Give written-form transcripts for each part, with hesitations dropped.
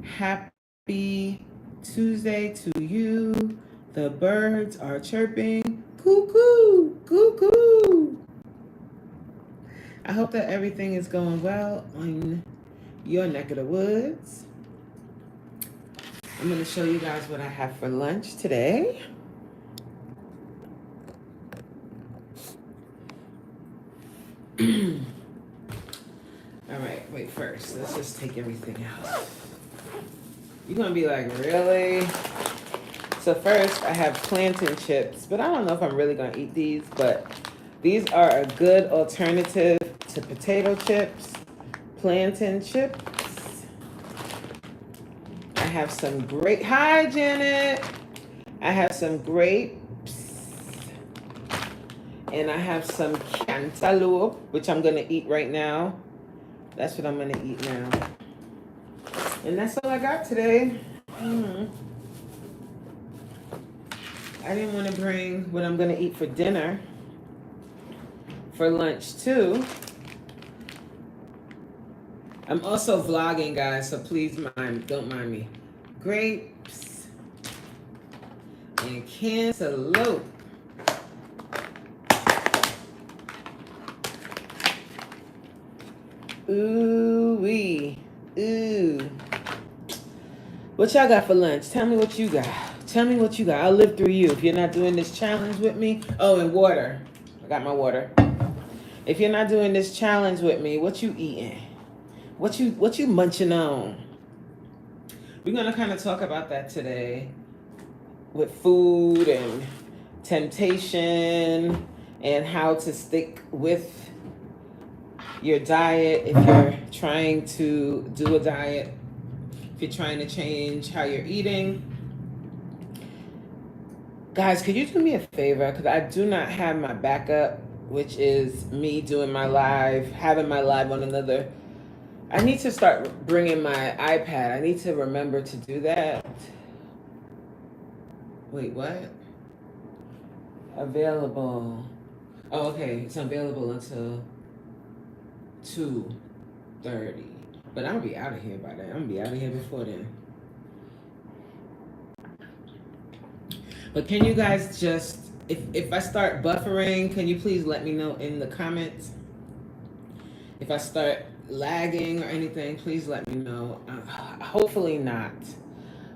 Happy Tuesday to you. The birds are chirping. Cuckoo, cuckoo. I hope that everything is going well on your neck of the woods. I'm going to show you guys what I have for lunch today. All right, wait first. Let's just take everything out. You're going to be like, really? So first, I have plantain chips, but I don't know if I'm really going to eat these, but these are a good alternative to potato chips, plantain chips. I have some grape. Hi, Janet. I have some grapes. And I have some cantaloupe, which I'm going to eat right now. That's what I'm going to eat now. And that's all I got today. I didn't want to bring what I'm going to eat for dinner, for lunch too. I'm also vlogging, guys, so please don't mind me. Grapes and cantaloupe. Ooh-wee. Ooh. What y'all got for lunch? Tell me what you got. Tell me what you got. I'll live through you. If you're not doing this challenge with me. Oh, and water. I got my water. If you're not doing this challenge with me, what you eating? What you munching on? We're gonna kind of talk about that today with food and temptation and how to stick with your diet if you're trying to do a diet, if you're trying to change how you're eating. Guys, could you do me a favor? Because I do not have my backup, which is me doing my live, having my live on another. I need to start bringing my iPad. I need to remember to do that. Wait, what? Available. Oh, okay. It's available until 2:30. But I'll be out of here by then. I'm going to be out of here before then. But can you guys just, if I start buffering, can you please let me know in the comments? If I start lagging or anything, please let me know. Hopefully not.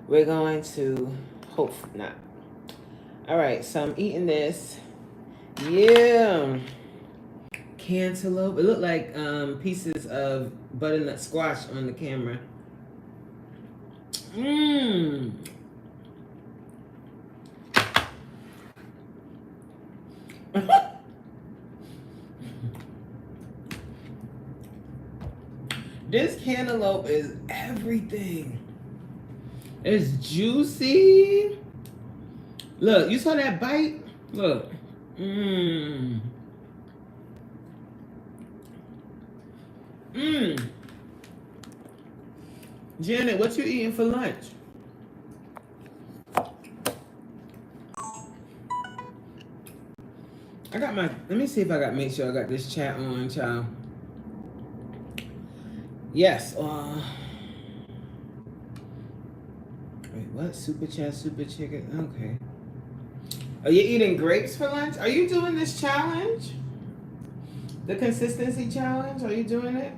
We're going to hope not. All right, so I'm eating this. Yeah. Cantaloupe. It looked like pieces of butternut squash on the camera. Mmm. This cantaloupe is everything. It's juicy. Look, you saw that bite? Look. Mmm. Mmm. Janet, what you eating for lunch? I got my, let me see if I got, make sure I got this chat on, child. Yes. Wait, what? Super chat, super chicken. Okay. Are you eating grapes for lunch? Are you doing this challenge? The consistency challenge? Are you doing it?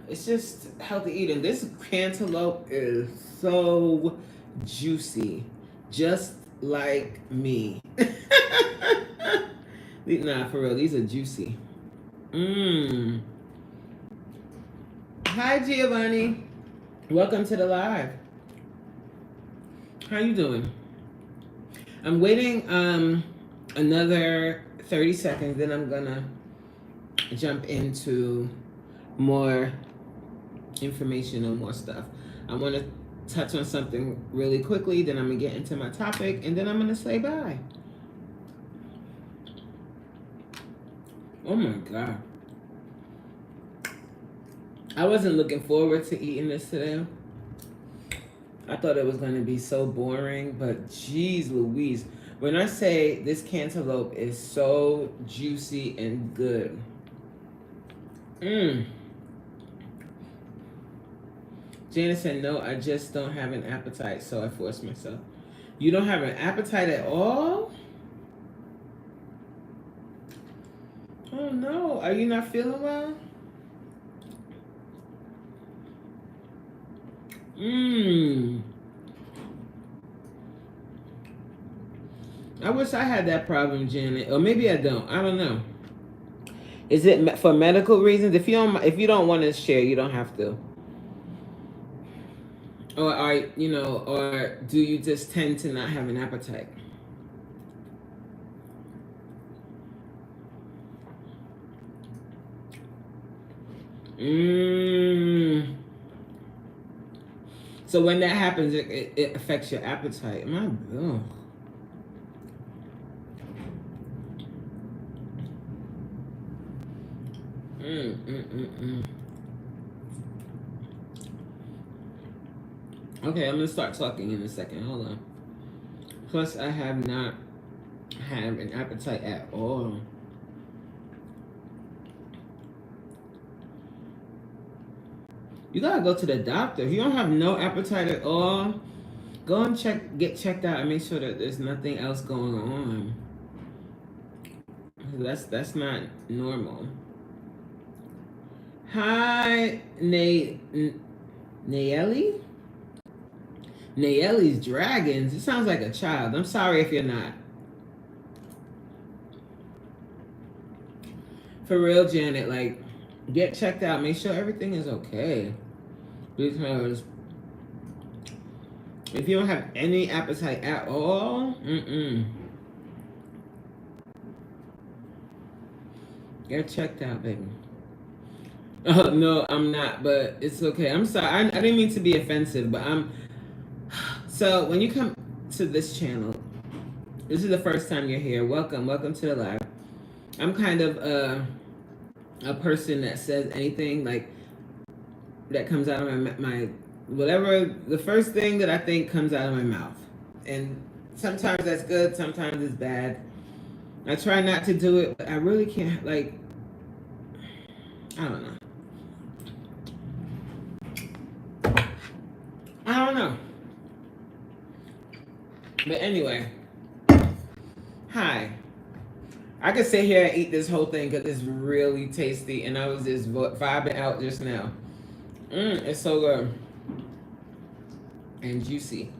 It's just healthy eating. This cantaloupe is so juicy. Just like me. Nah, for real, these are juicy. Mmm. Hi, Giovanni. Welcome to the live. How you doing? I'm waiting another 30 seconds, then I'm gonna jump into more information on more stuff. I want to touch on something really quickly, then I'm gonna get into my topic, and then I'm gonna say bye. Oh my God. I wasn't looking forward to eating this today. I thought it was going to be so boring, but geez Louise. When I say this cantaloupe is so juicy and good. Mm. Janice said, no, I just don't have an appetite, so I force myself. You don't have an appetite at all? Oh no, are you not feeling well? Mmm. I wish I had that problem, Janet. Or maybe I don't. I don't know. Is it for medical reasons? If you don't want to share, you don't have to. Or or do you just tend to not have an appetite? Mmm. So when that happens, it affects your appetite. My ugh. Okay, I'm gonna start talking in a second. Hold on. Plus, I have not had an appetite at all. You gotta go to the doctor. If you don't have no appetite at all, go and get checked out and make sure that there's nothing else going on. That's not normal. Hi, Nayeli? Nayeli's Dragons. It sounds like a child. I'm sorry if you're not. For real, Janet, like, get checked out. Make sure everything is okay. Because if you don't have any appetite at all, get checked out, baby. Oh, no, I'm not, but it's okay. I'm sorry. I didn't mean to be offensive, but So, when you come to this channel, this is the first time you're here. Welcome to the live. I'm kind of a person that says anything like that comes out of my whatever, the first thing that I think comes out of my mouth. And sometimes that's good, sometimes it's bad. I try not to do it, but I really can't, like, I don't know. I don't know. But anyway, hi. I could sit here and eat this whole thing because it's really tasty, and I was just vibing out just now. It's so good and juicy.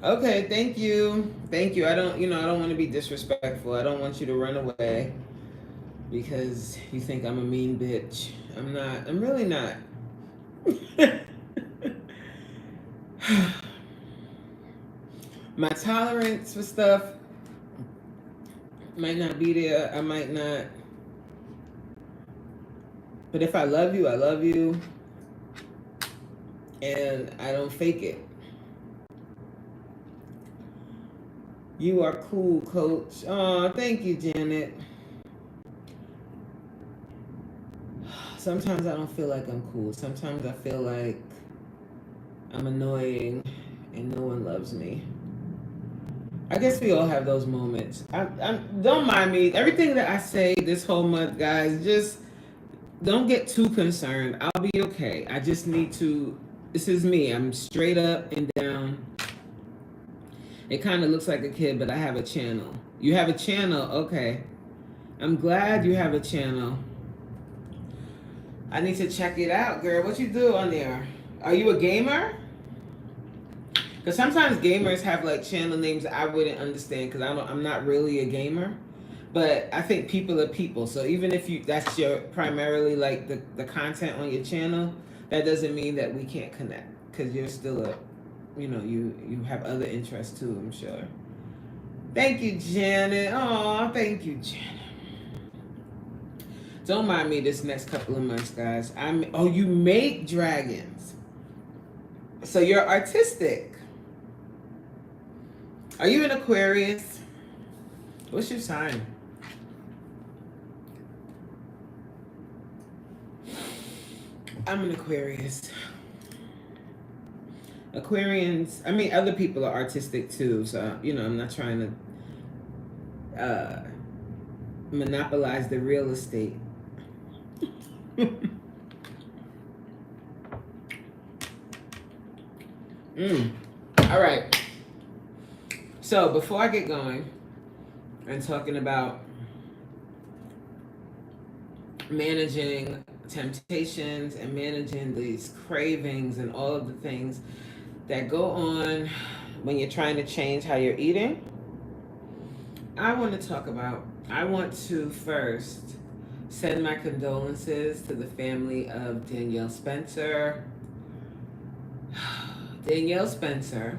Okay, thank you. I don't want to be disrespectful. I don't want you to run away because you think I'm a mean bitch. I'm not. I'm really not. My tolerance for stuff might not be there. I might not. But if I love you, I love you. And I don't fake it. You are cool, Coach. Oh, thank you, Janet. Sometimes I don't feel like I'm cool. Sometimes I feel like I'm annoying and no one loves me. I guess we all have those moments. Don't mind me. Everything that I say this whole month, guys, just don't get too concerned. I'll be okay. I just need to. This is me. I'm straight up and down. It kind of looks like a kid, but I have a channel. You have a channel? Okay. I'm glad you have a channel. I need to check it out, girl. What you do on there? Are you a gamer? Because sometimes gamers have like channel names that I wouldn't understand because I'm not really a gamer. But I think people are people. So even if that's your primarily like the content on your channel, that doesn't mean that we can't connect because you're still you have other interests too, I'm sure. Thank you, Janet. Oh, thank you, Janet. Don't mind me this next couple of months, guys. You make dragons. So you're artistic. Are you an Aquarius? What's your sign? I'm an Aquarius. Aquarians, I mean, other people are artistic too, so, I'm not trying to monopolize the real estate. All right. So before I get going and talking about managing temptations and managing these cravings and all of the things that go on when you're trying to change how you're eating, I want to first send my condolences to the family of Danielle Spencer. Danielle Spencer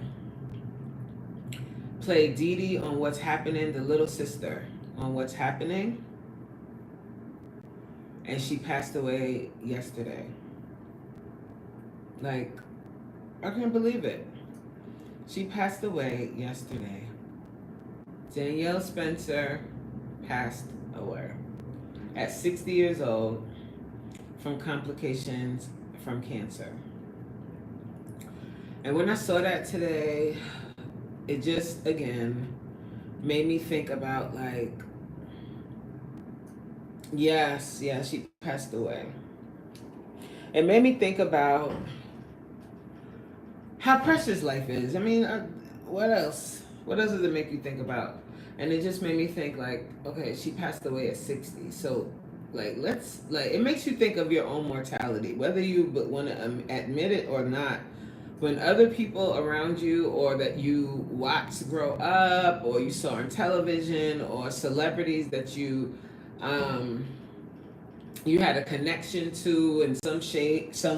played Dee Dee on What's Happening, the little sister on What's Happening, and she passed away yesterday. Like, I can't believe it. She passed away yesterday. Danielle Spencer passed away at 60 years old from complications from cancer. And when I saw that today, it just, again, made me think about, like, yes, she passed away. It made me think about how precious life is. I mean, what else? What else does it make you think about? And it just made me think, like, okay, she passed away at 60. So, like, it makes you think of your own mortality, whether you want to admit it or not. When other people around you or that you watched grow up or you saw on television or celebrities that you had a connection to in some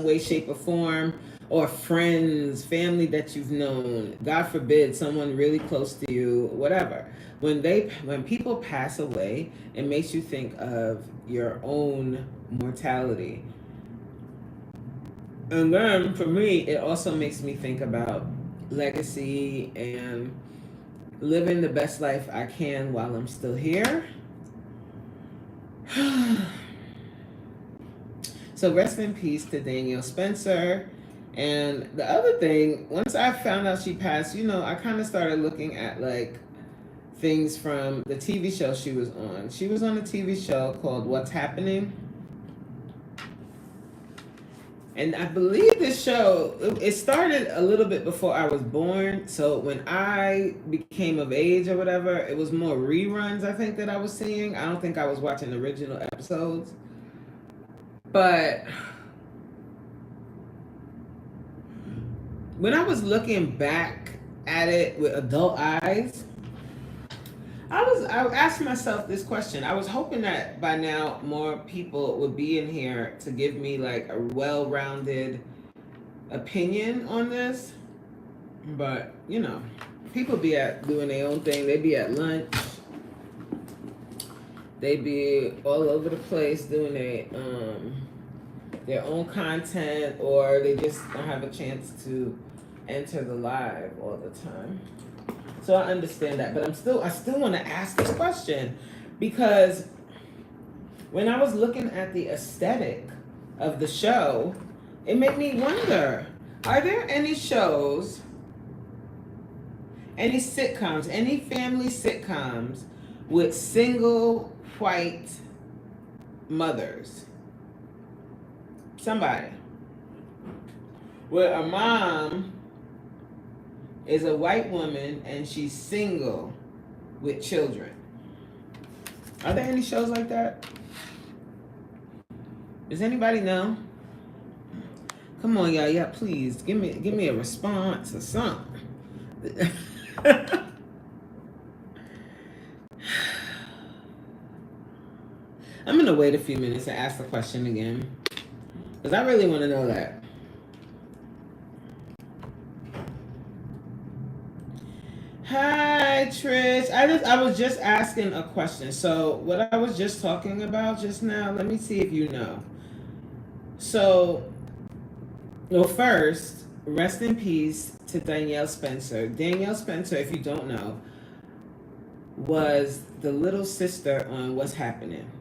way, shape, or form, or friends, family that you've known, God forbid, someone really close to you, whatever. When people pass away, it makes you think of your own mortality. And then for me, it also makes me think about legacy and living the best life I can while I'm still here. So rest in peace to Danielle Spencer. And the other thing, once I found out she passed, I kind of started looking at, like, things from the TV show she was on. She was on a TV show called What's Happening. And I believe this show, it started a little bit before I was born. So when I became of age or whatever, it was more reruns, I think, that I was seeing. I don't think I was watching original episodes. But when I was looking back at it with adult eyes, I asked myself this question. I was hoping that by now more people would be in here to give me, like, a well-rounded opinion on this. But, people be doing their own thing. They be at lunch. They be all over the place doing their own content, or they just don't have a chance to enter the live all the time. So I understand that, but I still want to ask this question, because when I was looking at the aesthetic of the show, it made me wonder, are there any shows, any sitcoms, any family sitcoms with single white mothers? Somebody. Where a mom is a white woman and she's single with children. Are there any shows like that? Does anybody know? Come on, y'all. Yeah, please give me a response or something. I'm gonna wait a few minutes and ask the question again, because I really want to know that. Hi, Trish. I was just asking a question. So what I was just talking about just now, let me see if you know. So, well, first, rest in peace to Danielle Spencer. Danielle Spencer, if you don't know, was the little sister on What's Happening.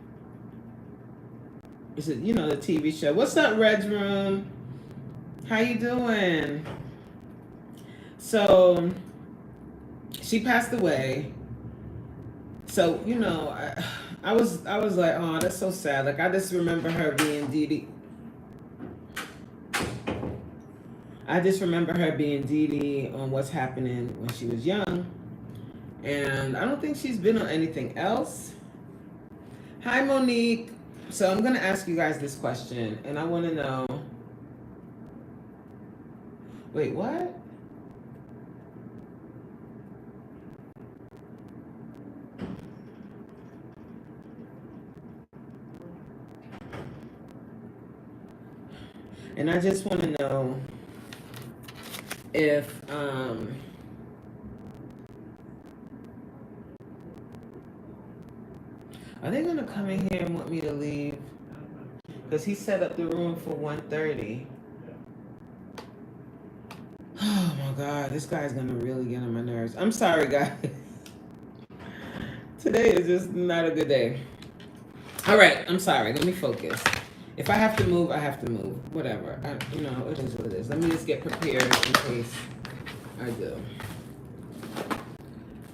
Is it, the TV show? What's up, Red Room? How you doing? So she passed away. So, I was like, oh, that's so sad. Like I just remember her being Dee Dee. I just remember her being Dee Dee on What's Happening when she was young. And I don't think she's been on anything else. Hi, Monique. So I'm going to ask you guys this question. And I want to know. Wait, what? And I just want to know if are they gonna come in here and want me to leave? Because he set up the room for 1:30. Oh my God, this guy's gonna really get on my nerves. I'm sorry, guys. Today is just not a good day. All right, I'm sorry. Let me focus. If I have to move, I have to move. Whatever. You know, it is what it is. Let me just get prepared in case I do.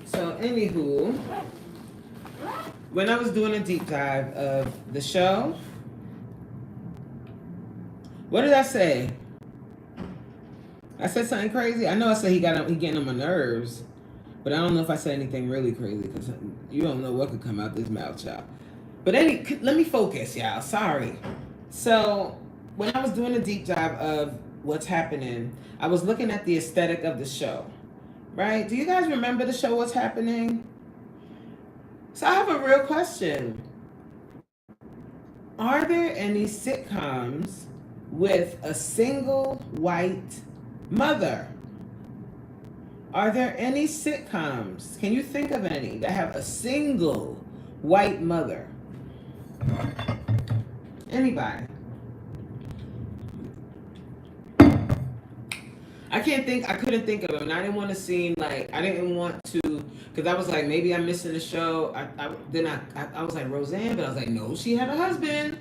So, anywho, when I was doing a deep dive of the show, what did I say? I said something crazy. I know I said he getting on my nerves, but I don't know if I said anything really crazy because you don't know what could come out this mouth, y'all. But let me focus, y'all. Sorry. So when I was doing a deep dive of What's Happening, I was looking at the aesthetic of the show, right? Do you guys remember the show What's Happening? So I have a real question. Are there any sitcoms with a single white mother? Are there any sitcoms? Can you think of any that have a single white mother? Anybody? I couldn't think of it. And I didn't want to seem like, I didn't want to, because I was like, maybe I'm missing the show. I was like, Roseanne, but I was like, no, she had a husband.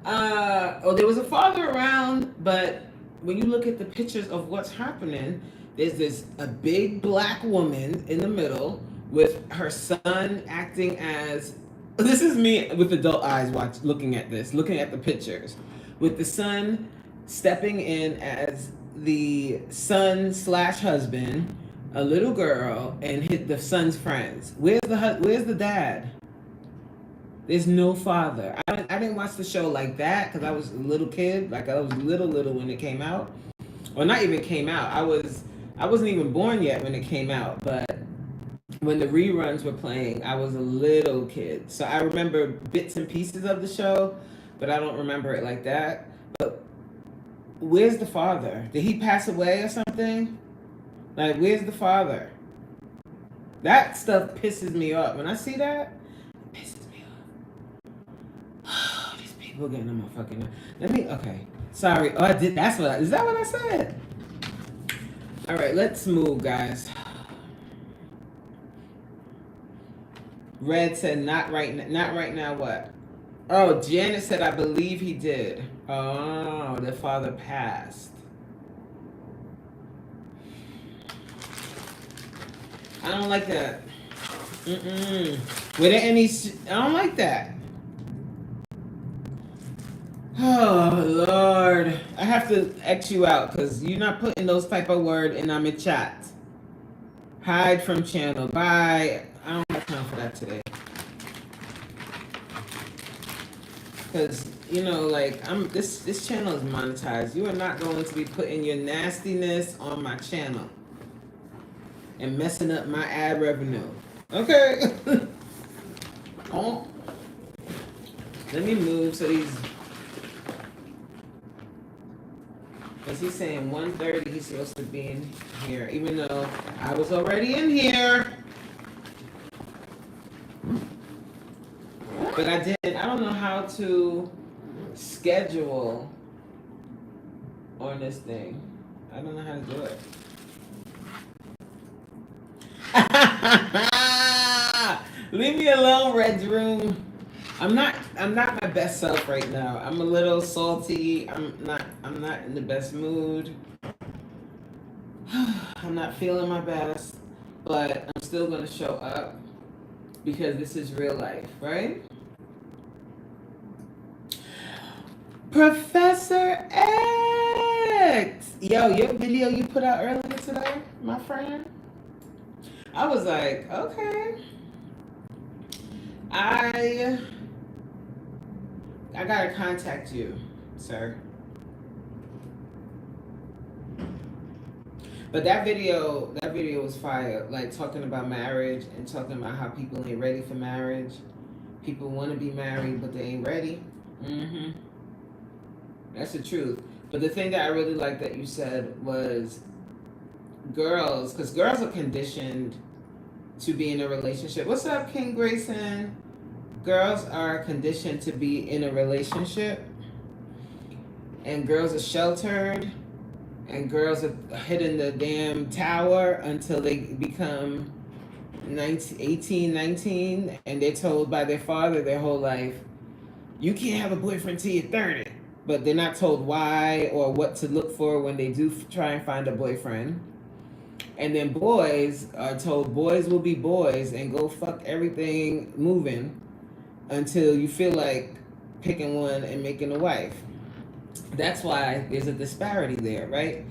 Or there was a father around, but when you look at the pictures of What's Happening, there's a big black woman in the middle with her son acting as, this is me with adult eyes looking at the pictures, with the son stepping in as the son / husband, a little girl, and the son's friends. Where's the dad? There's no father. I didn't watch the show like that because I was a little kid. Like I was little when it came out, or not even came out. I wasn't even born yet when it came out. But when the reruns were playing, I was a little kid. So I remember bits and pieces of the show, but I don't remember it like that. But where's the father? Did he pass away or something? Like, where's the father? That stuff pisses me off. When I see that, it pisses me off. These people getting on my fucking... Okay. Sorry. Oh, I did. Is that what I said? All right, let's move, guys. Red said, not right now, what? Oh, Janet said, I believe he did. Oh, the father passed. I don't like that. Were there any... I don't like that. Oh, Lord. I have to X you out because you're not putting those type of word in my chat. Hide from channel. Bye. I don't have time for that today. Because, you know, like, this channel is monetized. You are not going to be putting your nastiness on my channel and messing up my ad revenue. Okay. Oh. Let me move so these... Because he's saying 1:30 he's supposed to be in here, even though I was already in here. But I don't know how to schedule on this thing. I don't know how to do it. Leave me alone, Red Room. I'm not my best self right now. I'm a little salty. I'm not in the best mood. I'm not feeling my best, but I'm still gonna show up because this is real life, right? Professor X. Yo, your video you put out earlier today, my friend. I was like, okay. I gotta contact you, sir. But that video was fire. Like talking about marriage and talking about how people ain't ready for marriage. People want to be married, but they ain't ready. Mm-hmm. That's the truth. But the thing that I really liked that you said was girls, because girls are conditioned to be in a relationship. What's up, King Grayson? Girls are conditioned to be in a relationship, and girls are sheltered, and girls are hidden the damn tower until they become 19, 18, 19, and they're told by their father their whole life, you can't have a boyfriend till you're 30. But they're not told why or what to look for when they do try and find a boyfriend. And then boys are told boys will be boys and go fuck everything moving until you feel like picking one and making a wife. That's why there's a disparity there, right?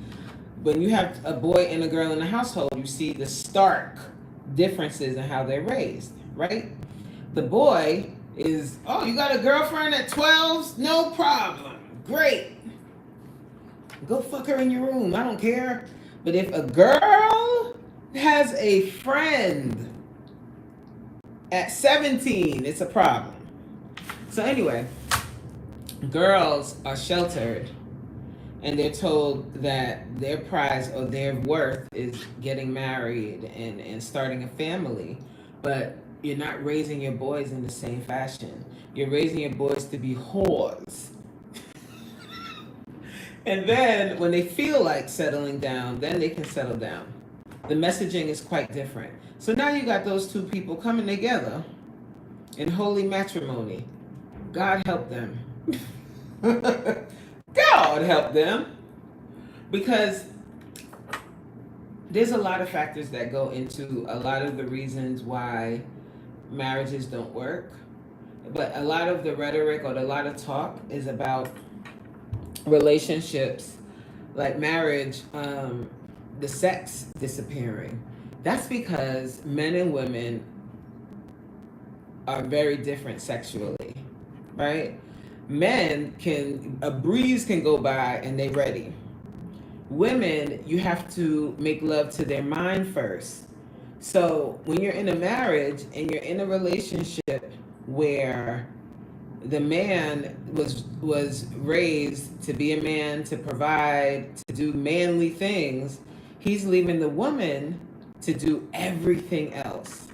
When you have a boy and a girl in the household, you see the stark differences in how they're raised, right? The boy is, oh, you got a girlfriend at 12? No problem. Great. Go fuck her in your room. I don't care. But if a girl has a friend at 17, it's a problem. So anyway, girls are sheltered and they're told that their prize or their worth is getting married and starting a family. But you're not raising your boys in the same fashion. You're raising your boys to be whores. And then when they feel like settling down, then they can settle down. The messaging is quite different. So now you got those two people coming together in holy matrimony. God help them. God help them. Because there's a lot of factors that go into a lot of the reasons why marriages don't work. But a lot of the rhetoric or a lot of talk is about relationships, like marriage, the sex disappearing. That's because men and women are very different sexually, right? Men a breeze can go by and they ready. Women, you have to make love to their mind first. So when you're in a marriage and you're in a relationship where the man was raised to be a man, to provide, to do manly things, he's leaving the woman to do everything else,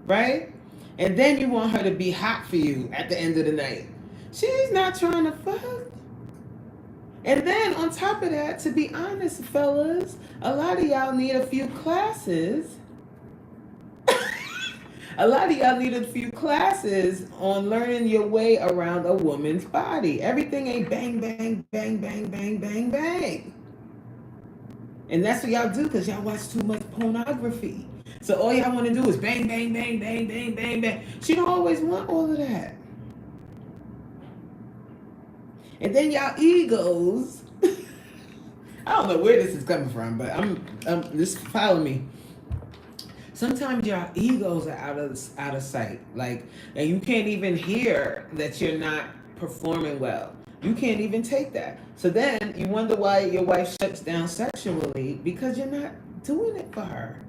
right? And then you want her to be hot for you at the end of the night. She's not trying to fuck. And then on top of that, to be honest, fellas, a lot of y'all need a few classes. A lot of y'all need a few classes on learning your way around a woman's body. Everything ain't bang, bang, bang, bang, bang, bang, bang. And that's what y'all do because y'all watch too much pornography. So all y'all want to do is bang, bang, bang, bang, bang, bang, bang. She don't always want all of that. And then y'all egos. I don't know where this is coming from, but I'm just follow me. Sometimes your egos are out of sight, like, and you can't even hear that you're not performing well. You can't even take that. So then you wonder why your wife shuts down sexually because you're not doing it for her.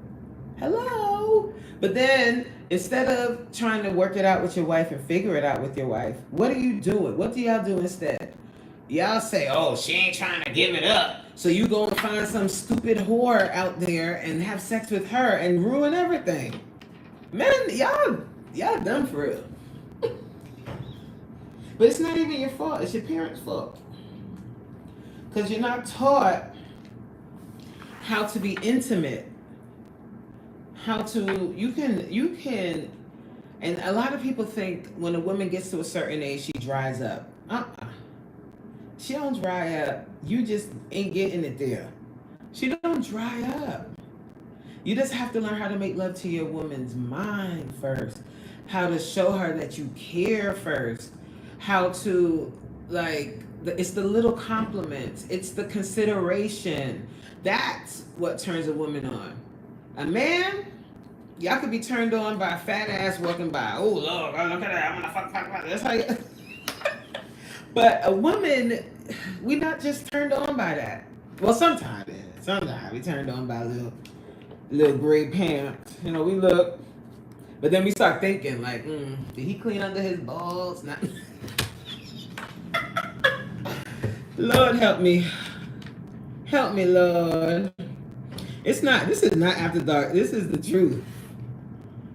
Hello. But then instead of trying to work it out with your wife and figure it out with your wife, what are you doing? What do y'all do instead? Y'all say, oh, she ain't trying to give it up. So you go and find some stupid whore out there and have sex with her and ruin everything. Man, y'all dumb for real. But it's not even your fault. It's your parents' fault. Because you're not taught how to be intimate. You can, and a lot of people think when a woman gets to a certain age, she dries up. She don't dry up. You just ain't getting it there. She don't dry up. You just have to learn how to make love to your woman's mind first. How to show her that you care first. How to, like, it's the little compliments. It's the consideration. That's what turns a woman on. A man, y'all could be turned on by a fat ass walking by. Oh Lord, oh, look at that! I'm gonna fuck. That's how you. But a woman, we not just turned on by that. Well, sometimes we turned on by little gray pants. You know, we look, but then we start thinking like, did he clean under his balls? Not. Lord help me, Lord. It's not. This is not after dark. This is the truth.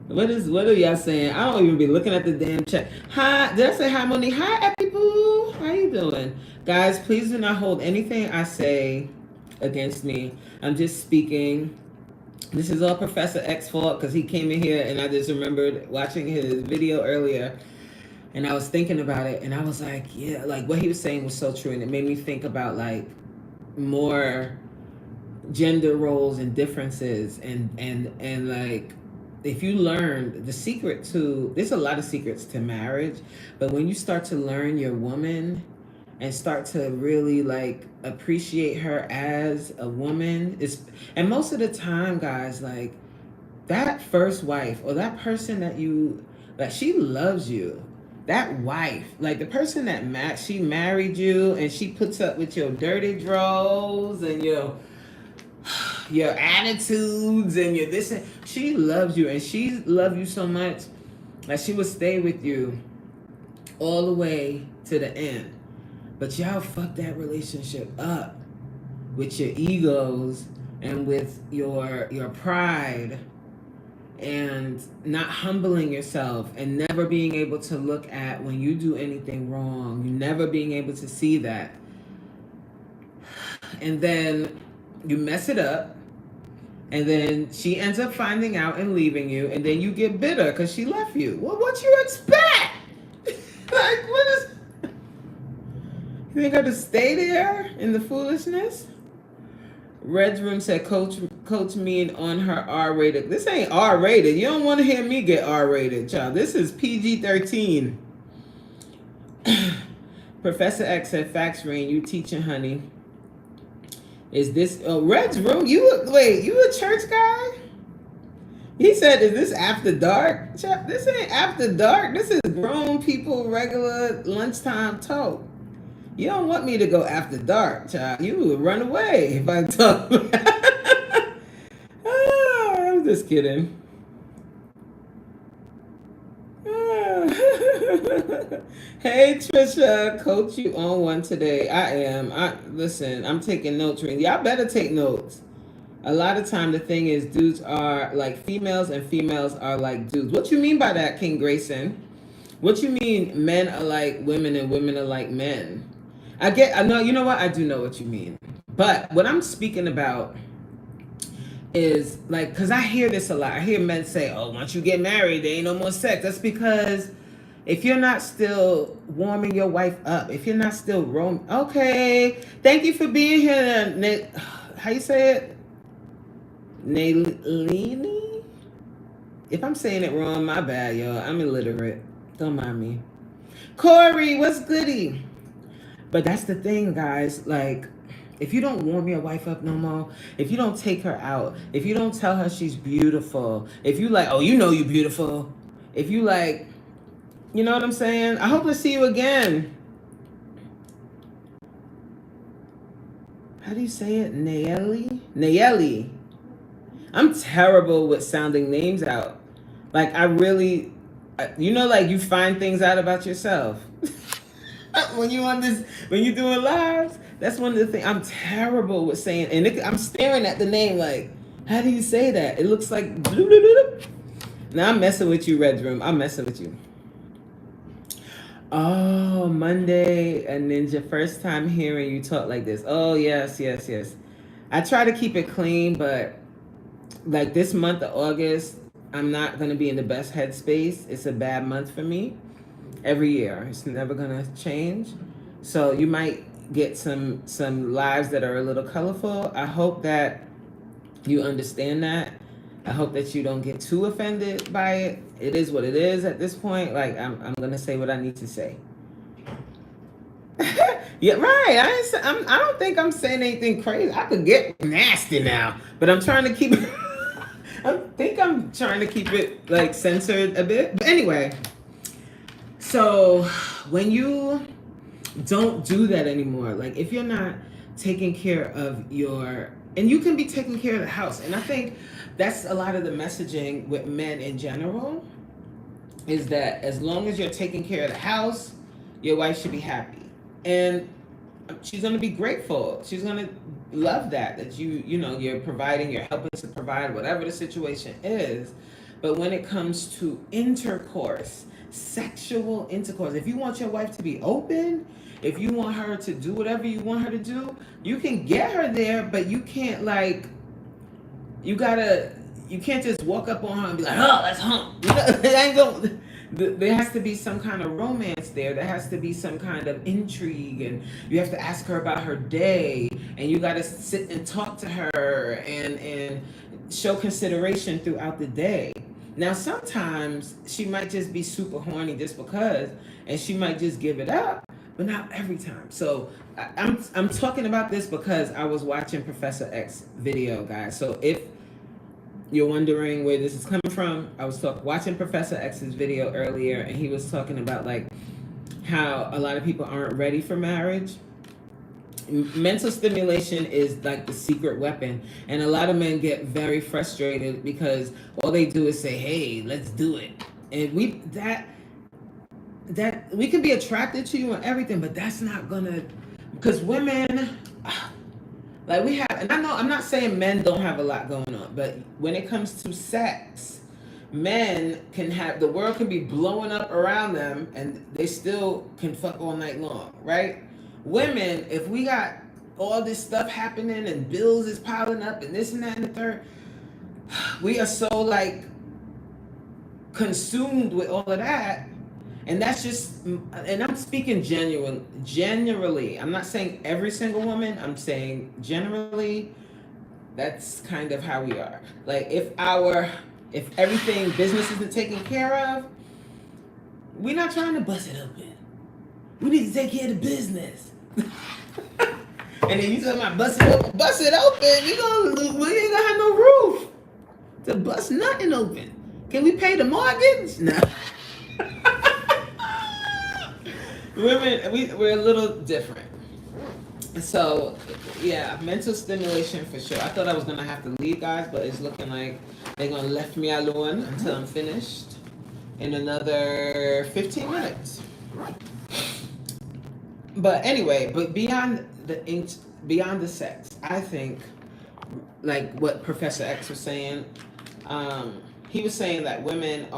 What are y'all saying? I don't even be looking at the damn chat. Hi, did I say hi, Monique? Hi, people. How you doing? Guys, please do not hold anything I say against me. I'm just speaking. This is all Professor X's fault because he came in here and I just remembered watching his video earlier and I was thinking about it and I was like, yeah, like what he was saying was so true and it made me think about like more gender roles and differences and like if you learn the secret to, there's a lot of secrets to marriage, but when you start to learn your woman and start to really like appreciate her as a woman, and most of the time, guys, like that first wife or that person that she loves you, that wife, like the person that she married you and she puts up with your dirty drawers and your attitudes and your this, she loves you and she loves you so much that she will stay with you all the way to the end. But y'all fuck that relationship up with your egos and with your pride and not humbling yourself and never being able to look at when you do anything wrong, you never being able to see that. And then you mess it up and then she ends up finding out and leaving you and then you get bitter because she left you. Well, what you expect? Like, what is... You think I to stay there in the foolishness? Red's Room said, Coach Mean on her R-rated. This ain't R-rated. You don't want to hear me get R-rated, child. This is PG-13. Professor X said, facts, Rain, you teaching, honey. Is this Red's Room? You a church guy? He said, is this after dark? Child, this ain't after dark. This is grown people, regular lunchtime talk. You don't want me to go after dark, child. You would run away if I talk. I'm just kidding. Hey, Trisha, coach you on one today. I am. Listen, I'm taking notes. Y'all better take notes. A lot of time the thing is dudes are like females and females are like dudes. What you mean by that, King Grayson? What you mean men are like women and women are like men? I know, you know what? I do know what you mean. But what I'm speaking about is like, because I hear this a lot. I hear men say, oh, once you get married, there ain't no more sex. That's because if you're not still warming your wife up, if you're not still okay, thank you for being here. How you say it? Nalini? If I'm saying it wrong, my bad, yo. I'm illiterate. Don't mind me. Corey, what's goody? But that's the thing, guys. Like, if you don't warm your wife up no more, if you don't take her out, if you don't tell her she's beautiful, if you like, oh, you know you beautiful, if you like, you know what I'm saying? I hope to see you again. How do you say it? Nayeli. I'm terrible with sounding names out. Like, I really, you know, like you find things out about yourself. When you doing lives, that's one of the things I'm terrible with saying. And I'm staring at the name like, how do you say that? It looks like. Now I'm messing with you, Red Room. I'm messing with you. Oh, Monday, a ninja. First time hearing you talk like this. Oh, yes. I try to keep it clean, but like this month of August, I'm not going to be in the best headspace. It's a bad month for me. Every year, it's never gonna change. So you might get some lives that are a little colorful. I hope that you understand that. I hope that you don't get too offended by it. It is what it is at this point. Like I'm gonna say what I need to say. Yeah, right. I don't think I'm saying anything crazy. I could get nasty now, but I'm trying to keep. I think I'm trying to keep it like censored a bit. But anyway, so when you don't do that anymore, like if you're not taking care of your, and you can be taking care of the house, and I think that's a lot of the messaging with men in general is that as long as you're taking care of the house, your wife should be happy. And she's going to be grateful. She's going to love that you're providing, you're helping to provide whatever the situation is. But when it comes to intercourse, sexual intercourse, if you want your wife to be open, if you want her to do whatever you want her to do, you can get her there, but you can't like you can't just walk up on her and be like, oh, let's hump. There has to be some kind of romance there. There has to be some kind of intrigue, and you have to ask her about her day, and you got to sit and talk to her and show consideration throughout the day. Now, sometimes she might just be super horny just because, and she might just give it up, but not every time. So I'm talking about this because I was watching Professor X video, guys. So if you're wondering where this is coming from, I was watching Professor X's video earlier, and he was talking about like how a lot of people aren't ready for marriage. Mental stimulation is like the secret weapon, and a lot of men get very frustrated because all they do is say, hey, let's do it. And we can be attracted to you and everything, but that's not gonna, because women, like we have, and I know I'm not saying men don't have a lot going on, but when it comes to sex, men can have, the world can be blowing up around them and they still can fuck all night long, right? Women, if we got all this stuff happening and bills is piling up and this and that and the third, we are so like consumed with all of that. And that's just, and I'm speaking generally. I'm not saying every single woman. I'm saying generally, that's kind of how we are. Like if everything business isn't taken care of, we're not trying to bust it open. We need to take care of the business. And then you talking about bust it open. We ain't gonna have no roof to bust nothing open. Can we pay the mortgage? No. Women, we're a little different. So, yeah, mental stimulation for sure. I thought I was going to have to leave, guys, but it's looking like they're going to left me alone until I'm finished in another 15 minutes. But anyway, beyond the sex, I think, like what Professor X was saying, he was saying that women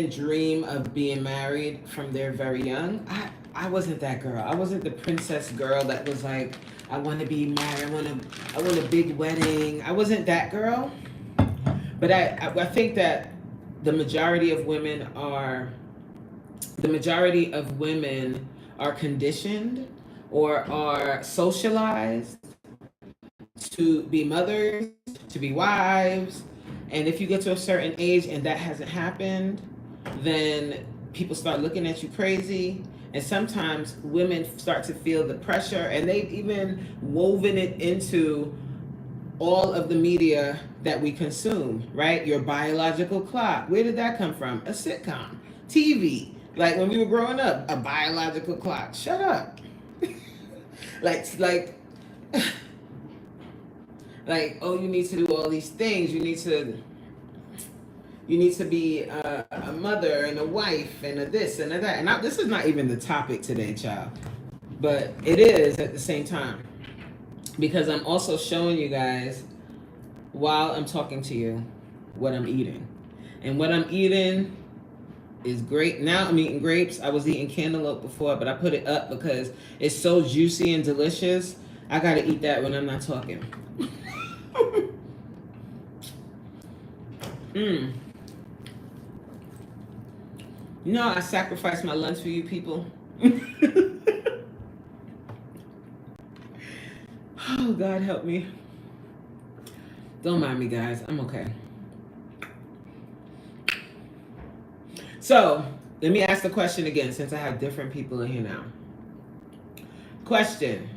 dream of being married from they're very young. I wasn't that girl. I wasn't the princess girl that was like, I want to be married. I want a big wedding. I wasn't that girl. But I think that the majority of women are conditioned or are socialized to be mothers, to be wives. And if you get to a certain age and that hasn't happened, then people start looking at you crazy. And sometimes women start to feel the pressure, and they've even woven it into all of the media that we consume, right? Your biological clock. Where did that come from? A sitcom, TV. Like when we were growing up, a biological clock. Shut up. like, oh, you need to do all these things. You need to be a mother and a wife and a this and a that. And this is not even the topic today, child. But it is at the same time. Because I'm also showing you guys, while I'm talking to you, what I'm eating. And what I'm eating is great. Now I'm eating grapes. I was eating cantaloupe before, but I put it up because it's so juicy and delicious. I got to eat that when I'm not talking. You know, I sacrificed my lunch for you people. Oh, God help me. Don't mind me, guys. I'm okay. So, let me ask the question again, since I have different people in here now. Question.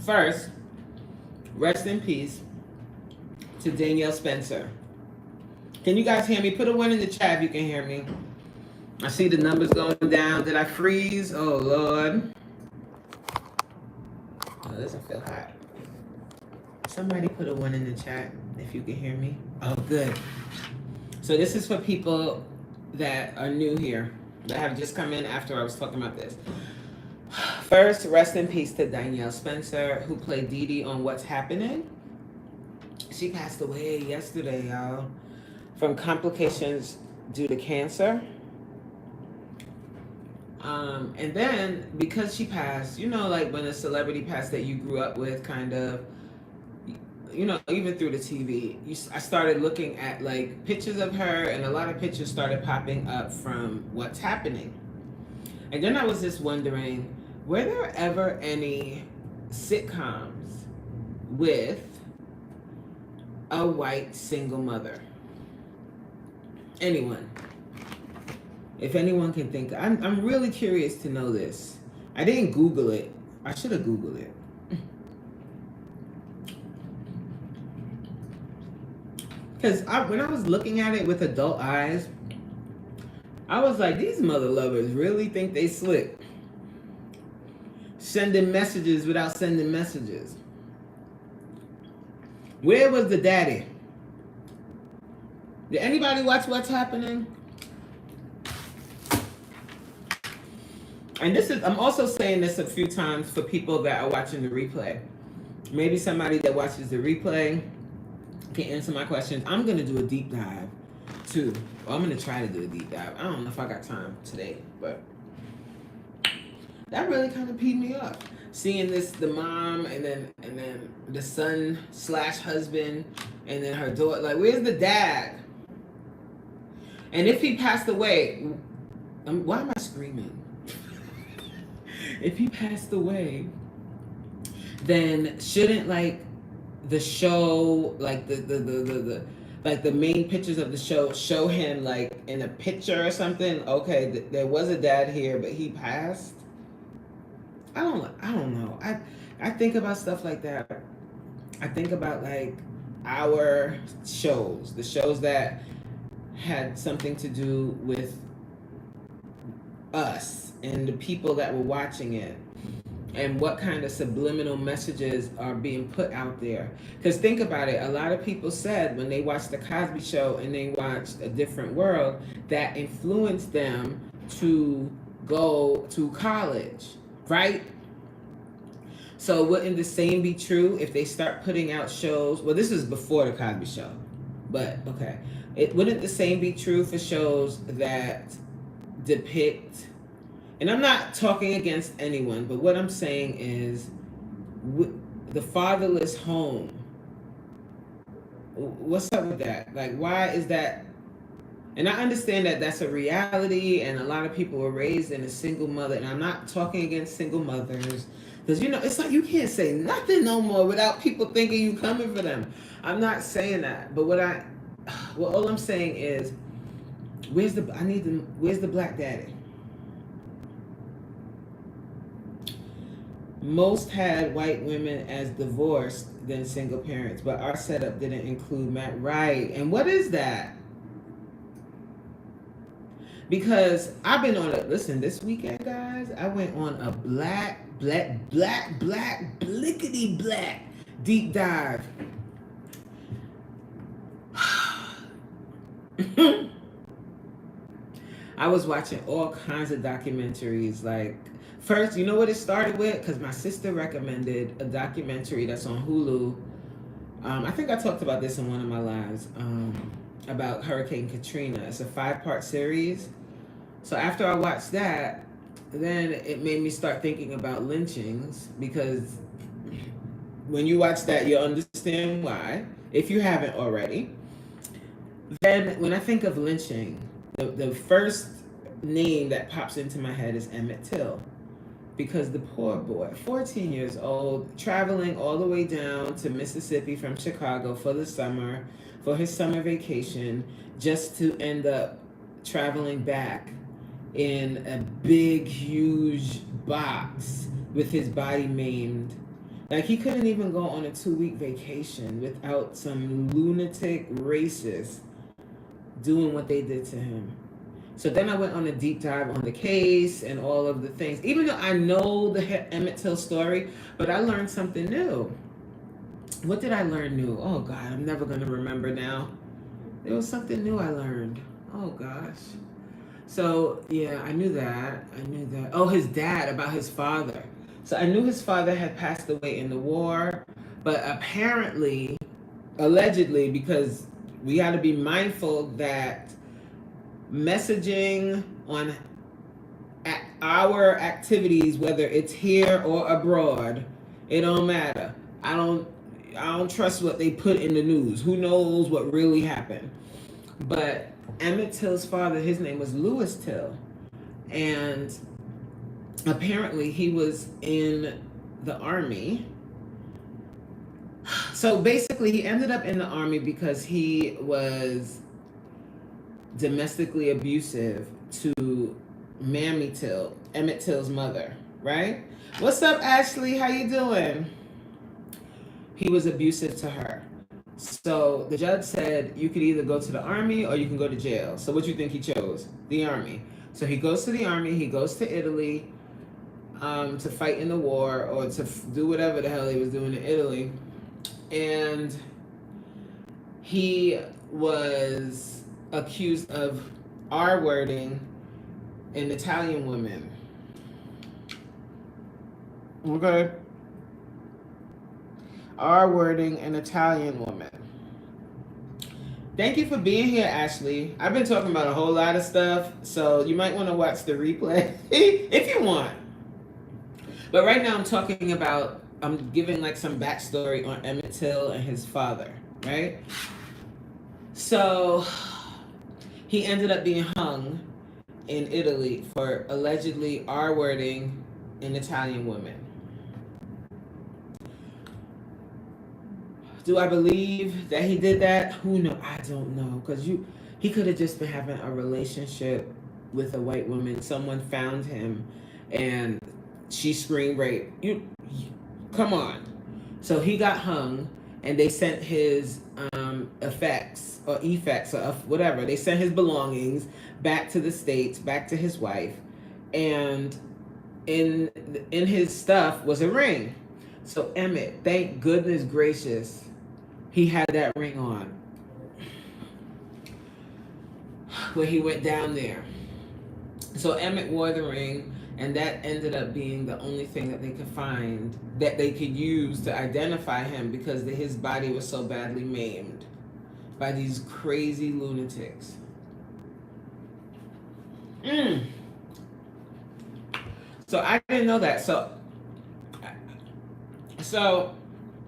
First, rest in peace to Danielle Spencer. Can you guys hear me? Put a 1 in the chat if you can hear me. I see the numbers going down. Did I freeze? Oh, Lord. Oh, it doesn't feel hot. Somebody put a 1 in the chat if you can hear me. Oh, good. So this is for people that are new here, that have just come in after I was talking about this. First, rest in peace to Danielle Spencer, who played Dee Dee on What's Happening. She passed away yesterday, y'all, from complications due to cancer. And then, because she passed, you know, like when a celebrity passed that you grew up with, kind of, you know, even through the TV, I started looking at like pictures of her, and a lot of pictures started popping up from What's Happening. And then I was just wondering, were there ever any sitcoms with a white single mother? Anyone? If anyone can think, I'm really curious to know this. I didn't Google it. I should have Googled it. Because when I was looking at it with adult eyes, I was like, these mother lovers really think they slick. Sending messages without sending messages. Where was the daddy? Did anybody watch What's Happening? And this is, I'm also saying this a few times for people that are watching the replay. Maybe somebody that watches the replay can answer my questions. I'm going to do a deep dive too. Well, I'm going to try to do a deep dive. I don't know if I got time today, but that really kind of peed me off. Seeing this, the mom, and then the son / husband, and then her daughter. Like, where's the dad? And if he passed away, why am I screaming? If he passed away, then shouldn't like the show, like the like the main pictures of the show him like in a picture or something? Okay, there was a dad here, but he passed. I don't know. I think about stuff like that. I think about like our shows, the shows that had something to do with us and the people that were watching it, and what kind of subliminal messages are being put out there. Because think about it, a lot of people said when they watched The Cosby Show and they watched A Different World, that influenced them to go to college, right? So wouldn't the same be true if they start putting out shows? Well, this is before The Cosby Show, but okay. Wouldn't the same be true for shows that depict, and I'm not talking against anyone, but what I'm saying is the fatherless home. What's up with that? Like, why is that? And I understand that that's a reality, and a lot of people were raised in a single mother, and I'm not talking against single mothers, because, you know, it's like you can't say nothing no more without people thinking you coming for them. I'm not saying that, but all I'm saying is, where's the black daddy? Most had white women as divorced than single parents, but our setup didn't include Matt. Right. And what is that? Because I've been on this weekend, guys, I went on a black, blickety black deep dive. I was watching all kinds of documentaries. Like, first, you know what it started with? Because my sister recommended a documentary that's on Hulu. I think I talked about this in one of my lives, about Hurricane Katrina. It's a 5-part series. So after I watched that, then it made me start thinking about lynchings, because when you watch that, you'll understand why, if you haven't already. Then when I think of lynching, the first name that pops into my head is Emmett Till, because the poor boy, 14 years old, traveling all the way down to Mississippi from Chicago for the summer, for his summer vacation, just to end up traveling back in a big, huge box with his body maimed. Like, he couldn't even go on a 2-week vacation without some lunatic racist doing what they did to him. So then I went on a deep dive on the case and all of the things. Even though I know the Emmett Till story, but I learned something new. What did I learn new? Oh, God, I'm never going to remember now. There was something new I learned. Oh, gosh. So, yeah, I knew that. Oh, his dad, about his father. So I knew his father had passed away in the war, but apparently, allegedly, because we got to be mindful that messaging on our activities, whether it's here or abroad, it don't matter. I don't trust what they put in the news. Who knows what really happened? But Emmett Till's father, his name was Lewis Till, and apparently he was in the army. So basically he ended up in the army because he was domestically abusive to Mammy Till, Emmett Till's mother, right? What's up, Ashley? How you doing? He was abusive to her. So the judge said you could either go to the army or you can go to jail. So what do you think he chose? The army. So he goes to the army, he goes to Italy to fight in the war or to do whatever the hell he was doing in Italy. And he was accused of R-wording an Italian woman. Okay. R-wording an Italian woman. Thank you for being here, Ashley. I've been talking about a whole lot of stuff, so you might want to watch the replay if you want. But right now I'm giving like some backstory on Emmett Till and his father, right? So he ended up being hung in Italy for allegedly R-wording an Italian woman. Do I believe that he did that? Who knows? I don't know. Because he could have just been having a relationship with a white woman. Someone found him and she screamed rape. Come on. So he got hung and they sent his effects or whatever. They sent his belongings back to the States, back to his wife. And in his stuff was a ring. So Emmett, thank goodness gracious, he had that ring on when he went down there. So Emmett wore the ring, and that ended up being the only thing that they could find, that they could use to identify him, because his body was so badly maimed by these crazy lunatics. So I didn't know that. So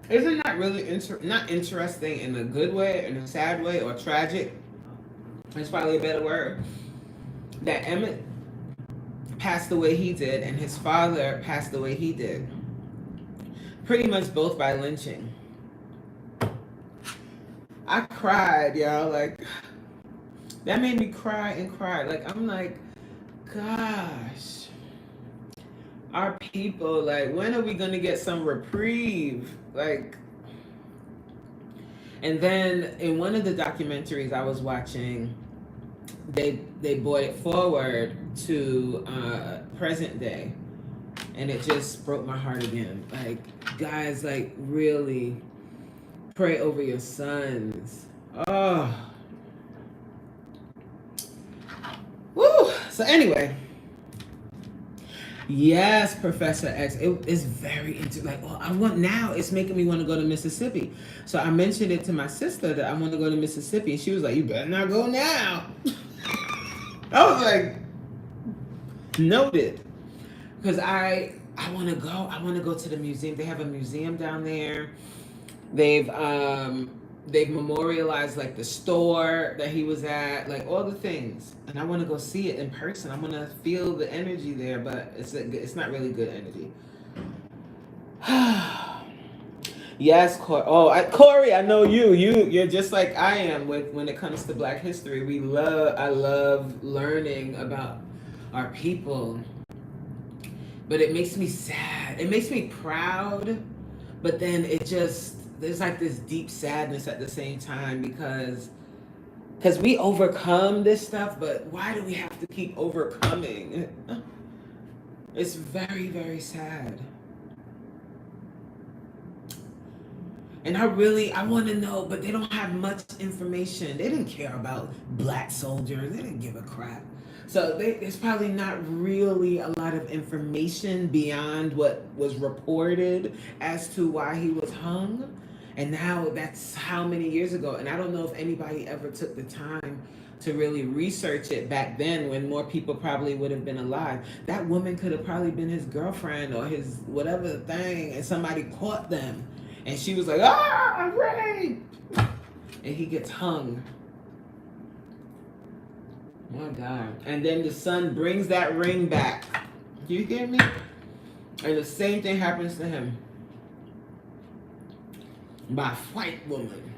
isn't that really not interesting in a good way, in a sad way, or tragic? It's probably a better word. That Emmett passed the way he did and his father passed the way he did. Pretty much both by lynching. I cried, y'all. Like, that made me cry and cry. Like, I'm like, gosh. Our people, like, when are we going to get some reprieve? Like, and then in one of the documentaries I was watching, they brought it forward to present day, and it just broke my heart again. Like, guys, like, really pray over your sons. Oh, woo. So anyway, yes, Professor X. It is very interesting. Like, oh, it's making me want to go to Mississippi. So I mentioned it to my sister that I want to go to Mississippi. And she was like, you better not go now. I was like, noted. Because I want to go. I want to go to the museum. They have a museum down there. They've memorialized like the store that he was at, like all the things, and I want to go see it in person. I want to feel the energy there, but it's not really good energy. Yes, Corey. Oh, Corey, I know you're just like I am when it comes to Black history. I love learning about our people. But it makes me sad. It makes me proud, but then it just, there's like this deep sadness at the same time because we overcome this stuff, but why do we have to keep overcoming? It's very, very sad. And I want to know, but they don't have much information. They didn't care about black soldiers. They didn't give a crap. So there's probably not really a lot of information beyond what was reported as to why he was hung. And now that's how many years ago. And I don't know if anybody ever took the time to really research it back then when more people probably would have been alive. That woman could have probably been his girlfriend or his whatever thing, and somebody caught them. And she was like, ah, rape! And he gets hung. My God. And then the son brings that ring back. Do you get me? And the same thing happens to him. By a white woman.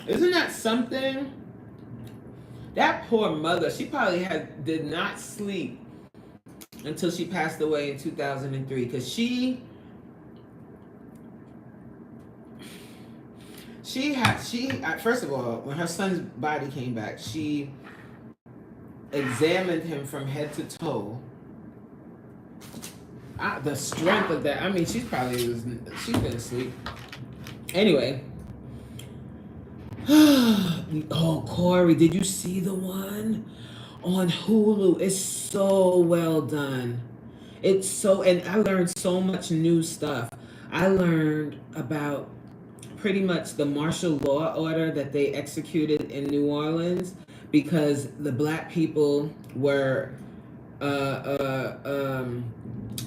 Isn't that something? That poor mother, she probably did not sleep until she passed away in 2003. Because she first of all, when her son's body came back, she examined him from head to toe. The strength of that, I mean, she's been asleep. Anyway. Oh, Corey, did you see the one on Hulu? It's so well done. And I learned so much new stuff. I learned about pretty much the martial law order that they executed in New Orleans because the black people were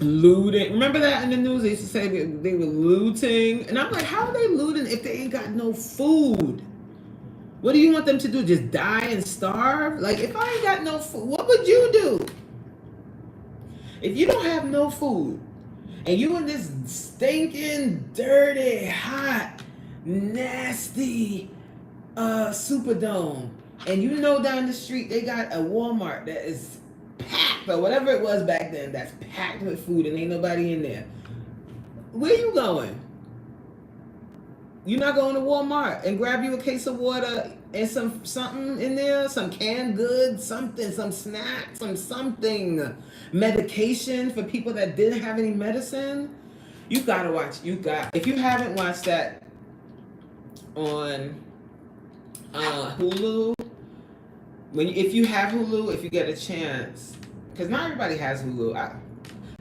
looting. Remember that in the news? They used to say they were looting. And I'm like, how are they looting if they ain't got no food? What do you want them to do? Just die and starve? Like, if I ain't got no food, what would you do? If you don't have no food, and you in this stinking, dirty, hot, nasty Superdome, and you know down the street they got a Walmart that is packed, or whatever it was back then, that's packed with food and ain't nobody in there. Where you going? You're not going to Walmart and grab you a case of water and something in there, some canned goods, something, some snacks, something, medication for people that didn't have any medicine. You gotta watch. If you haven't watched that on Hulu, if you have Hulu, if you get a chance, because not everybody has Hulu.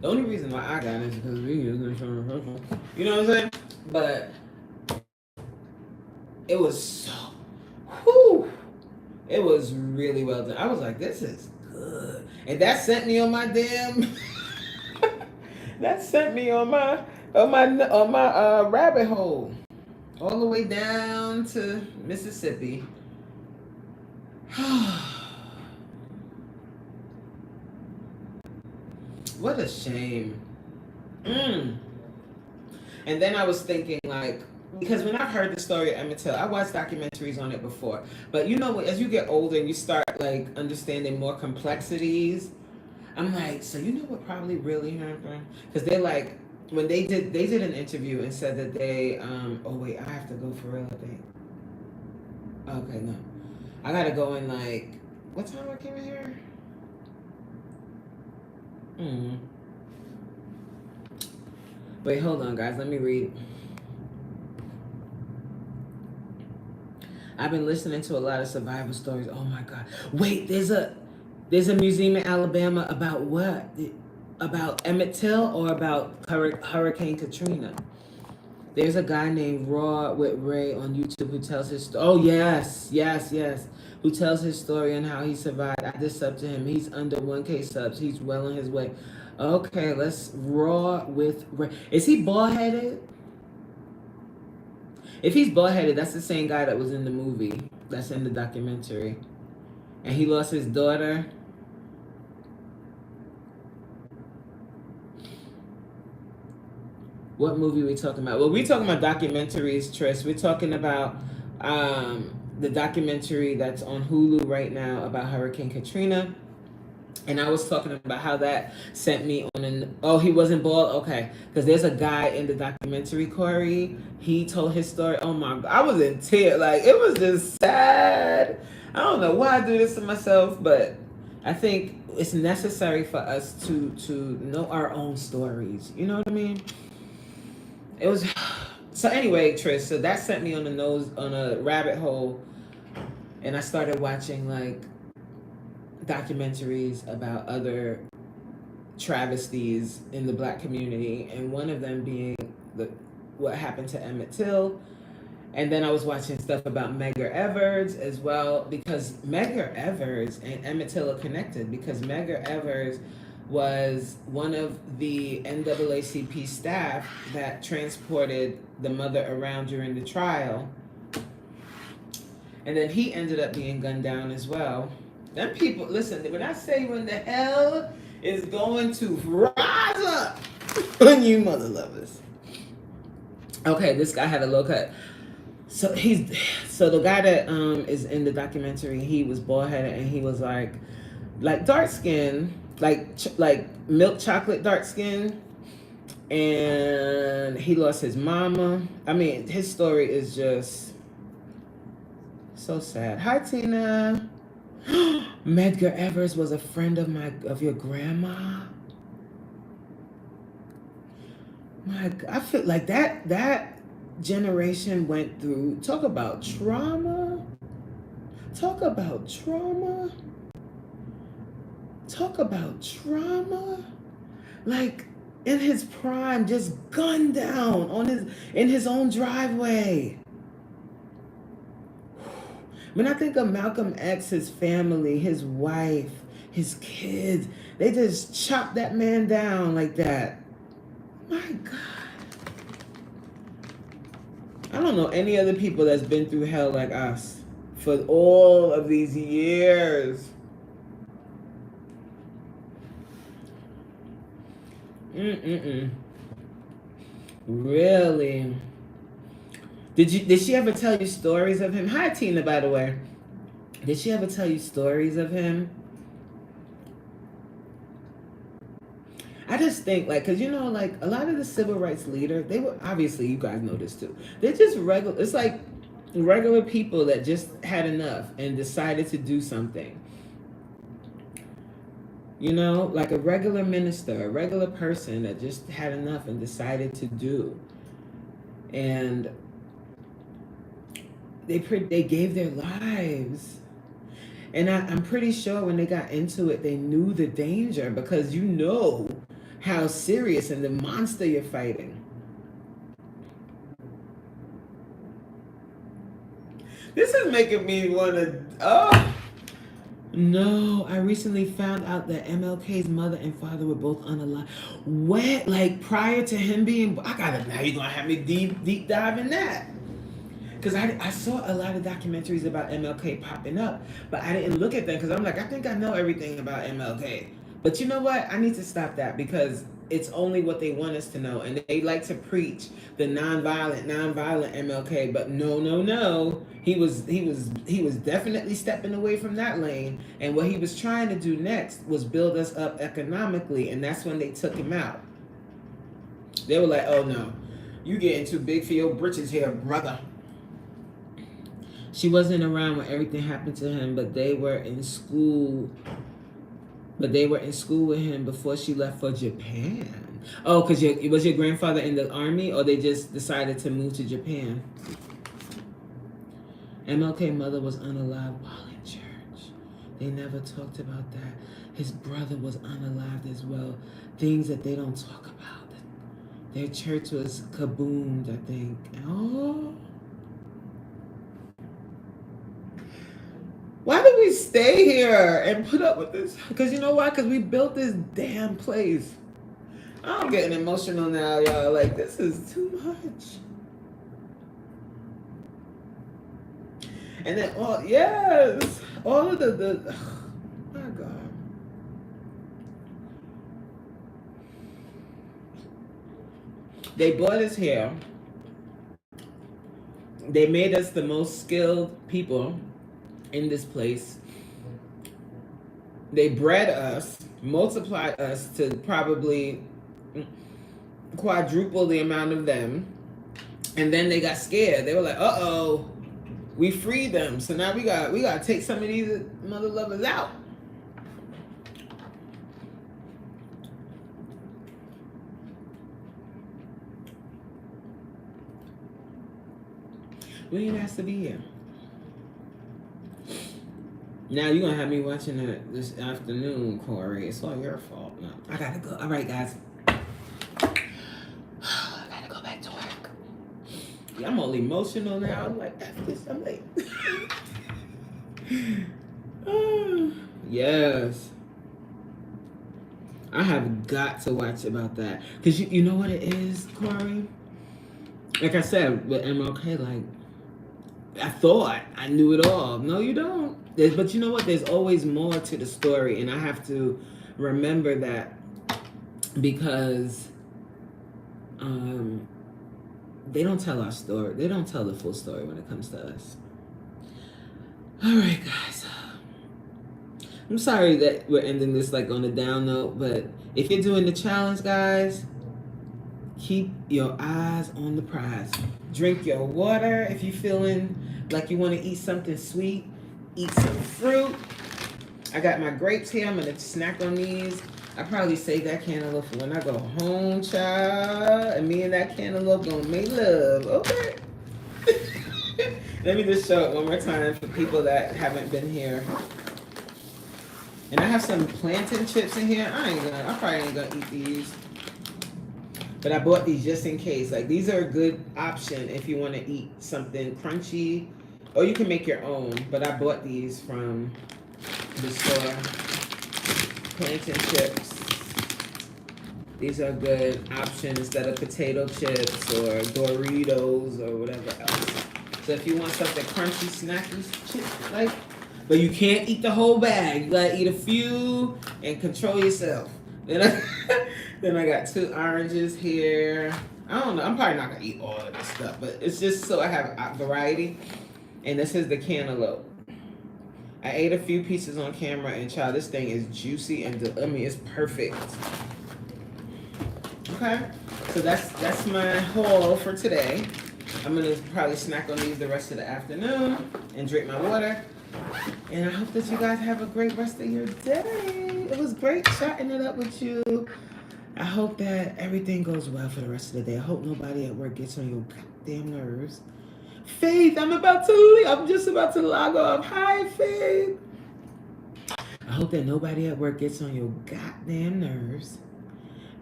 The only reason why I got it is because we use it. You know what I'm saying? But it was it was really well done. I was like, this is good. And that sent me on my rabbit hole. All the way down to Mississippi. What a shame. And then I was thinking, like, because when I've heard the story of Emmett Till, I watched documentaries on it before. But you know, as you get older and you start like understanding more complexities, I'm like, so you know what probably really happened? Because they're like, when they did an interview and said that they, oh wait, I have to go for real, I think. Okay, no. I gotta go in like, what time I came in here? Wait, hold on guys, let me read. I've been listening to a lot of survival stories. Oh my God. Wait, there's a museum in Alabama about what? About Emmett Till or about Hurricane Katrina? There's a guy named Raw with Ray on YouTube who tells his story. Oh, yes. Who tells his story and how he survived. I did sub to him. He's under 1K subs. He's well on his way. Okay, let's Raw with Ray. Is he bald-headed? If he's bald-headed, that's the same guy that was in the movie. That's in the documentary. And he lost his daughter. What movie are we talking about? Well, we're talking about documentaries, Trish. We're talking about the documentary that's on Hulu right now about Hurricane Katrina. And I was talking about how that sent me on an, oh, he wasn't bald? Okay. Because there's a guy in the documentary, Corey. He told his story. Oh my God. I was in tears. Like, it was just sad. I don't know why I do this to myself, but I think it's necessary for us to know our own stories. You know what I mean? It was, so anyway, Trish, so that sent me on a rabbit hole. And I started watching like documentaries about other travesties in the Black community, and one of them being what happened to Emmett Till. And then I was watching stuff about Medgar Evers as well, because Medgar Evers and Emmett Till are connected, because Medgar Evers was one of the NAACP staff that transported the mother around during the trial. And then he ended up being gunned down as well. Them people, listen, when I say when the hell is going to rise up on you mother lovers. Okay, this guy had a low cut. So the guy that is in the documentary, he was bald headed and he was like dark skin, like milk chocolate dark skin. And he lost his mama. I mean, his story is just so sad. Hi, Tina. Medgar Evers was a friend of your grandma. My God, I feel like that generation went through. Talk about trauma. Talk about trauma. Talk about trauma. Like in his prime, just gunned down in his own driveway. When I think of Malcolm X, his family, his wife, his kids, they just chopped that man down like that. My God. I don't know any other people that's been through hell like us for all of these years. Really? Did she ever tell you stories of him? Hi, Tina, by the way. Did she ever tell you stories of him? I just think, like, because, you know, like, a lot of the civil rights leaders, they were, obviously, you guys know this too. They're just regular, it's like regular people that just had enough and decided to do something. You know, like a regular minister, a regular person that just had enough and decided to do. And they gave their lives. And I'm pretty sure when they got into it, they knew the danger, because you know how serious and the monster you're fighting. This is making me want to, oh. No, I recently found out that MLK's mother and father were both unalive. What? Like prior to him being, now you're going to have me deep dive in that. Because I saw a lot of documentaries about MLK popping up, but I didn't look at them because I'm like, I think I know everything about MLK. But you know what? I need to stop that, because it's only what they want us to know. And they like to preach the nonviolent MLK, but no. He was definitely stepping away from that lane. And what he was trying to do next was build us up economically. And that's when they took him out. They were like, oh no, you getting too big for your britches here, brother. She wasn't around when everything happened to him, but they were in school. But they were in school with him before she left for Japan. Oh, because was your grandfather in the army, or they just decided to move to Japan? MLK mother was unalive while in church. They never talked about that. His brother was unalived as well. Things that they don't talk about. Their church was kaboomed, I think. Oh. Why do we stay here and put up with this? Because you know why? Because we built this damn place. I'm getting emotional now, y'all. Like, this is too much. And then, all of the oh my God. They brought us here. They made us the most skilled people in this place. They bred us, multiplied us to probably quadruple the amount of them, and then they got scared. They were like, "Uh-oh, we freed them, so now we got to take some of these mother lovers out." William has to be here. Now you're gonna have me watching it this afternoon, Corey. It's all your fault. No, I gotta go. All right, guys. I gotta go back to work. Yeah, I'm all emotional now. I'm like, F this. I'm like, yes. I have got to watch about that. Because you know what it is, Corey? Like I said, with MLK, like, I thought I knew it all. No, you don't. But you know what? There's always more to the story, and I have to remember that because they don't tell our story. They don't tell the full story when it comes to us. All right, guys. I'm sorry that we're ending this like on a down note, but if you're doing the challenge, guys, keep your eyes on the prize. Drink your water. If you're feeling like you want to eat something sweet, eat some fruit. I got my grapes here. I'm gonna snack on these. I probably save that cantaloupe for when I go home, child. And me and that cantaloupe gonna make love. Okay. Let me just show it one more time for people that haven't been here. And I have some plantain chips in here. I probably ain't gonna eat these. But I bought these just in case. Like, these are a good option if you want to eat something crunchy. Or you can make your own. But I bought these from the store. Plantain chips. These are a good option instead of potato chips or Doritos or whatever else. So if you want something crunchy, snacky, chips, like, but you can't eat the whole bag. You gotta eat a few and control yourself. Then I got 2 oranges here. I don't know. I'm probably not gonna eat all of this stuff, but it's just so I have variety. And this is the cantaloupe. I ate a few pieces on camera, and child, this thing is juicy and I mean, it's perfect. Okay, so that's my haul for today. I'm gonna probably snack on these the rest of the afternoon and drink my water. And I hope that you guys have a great rest of your day. It was great chatting it up with you. I hope that everything goes well for the rest of the day. I hope nobody at work gets on your goddamn nerves. Faith, I'm just about to log off. Hi, Faith. I hope that nobody at work gets on your goddamn nerves.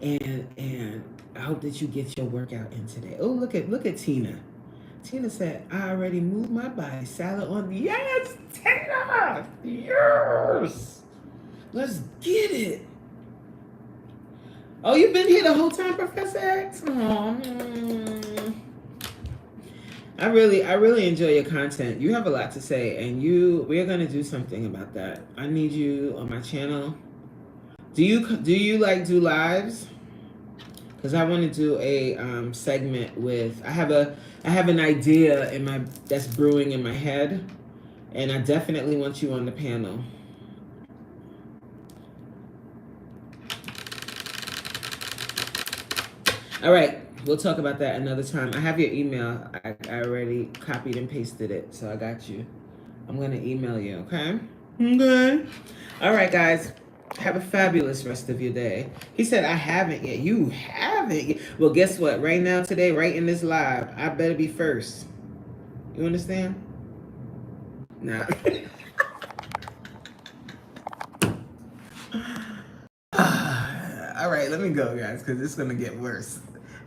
And I hope that you get your workout in today. Oh, look at Tina. Tina said, I already moved my body. Salad on. Yes, Tina! Yes! Let's get it. Oh, you've been here the whole time, Professor X? Oh, I really enjoy your content. You have a lot to say, and we're gonna do something about that. I need you on my channel. Do you like do lives? Because I want to do a segment with. I have an idea that's brewing in my head, and I definitely want you on the panel. All right, we'll talk about that another time. I have your email. I already copied and pasted it, so I got you. I'm gonna email you. Okay. Okay. All right, guys. Have a fabulous rest of your day. He said, I haven't yet. You haven't yet. Well, guess what? Right now, today, right in this live, I better be first. You understand? Nah. All right, let me go, guys, because it's going to get worse.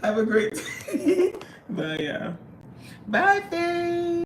Have a great day. Bye, y'all. Bye, Faye.